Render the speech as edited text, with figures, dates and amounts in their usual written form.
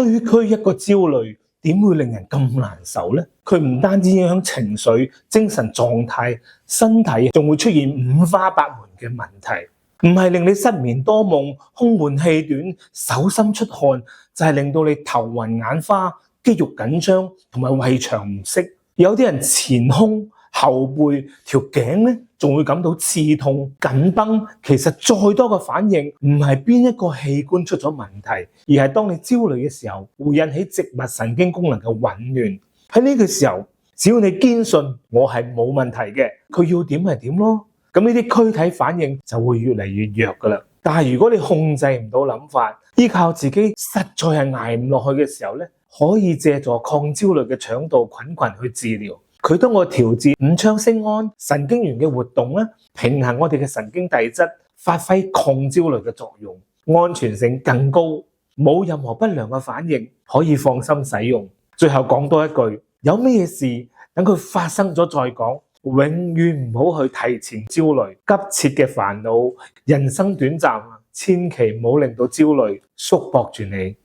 區區一個焦慮，點會令人咁難受呢？佢唔單止影響情緒、精神狀態，身體仲會出現五花八門嘅問題。唔係令你失眠多夢、胸悶氣短、手心出汗，就係令到你頭暈眼花、肌肉緊張同埋胃腸唔適。有啲人前胸、後背、條頸咧，仲會感到刺痛、緊繃。其實再多嘅反應，唔係邊一個器官出咗問題，而係當你焦慮嘅時候，會引起植物神經功能嘅紊亂。喺呢個時候，只要你堅信我係冇問題嘅，佢要點係點咯。咁呢啲軀體反應就會越嚟越弱噶啦。但係如果你控制唔到諗法，依靠自己實在係捱唔落去嘅時候咧，可以借助抗焦慮嘅腸道菌群去治療。佢通過調節五羥星胺神經元嘅活動咧，平衡我哋嘅神經遞質，發揮抗焦慮嘅作用，安全性更高，冇任何不良嘅反應，可以放心使用。最後講多一句，有咩事等佢發生咗再講。永遠唔好去提前焦慮，急切嘅煩惱，人生短暫，千祈唔好令到焦慮束縛住你。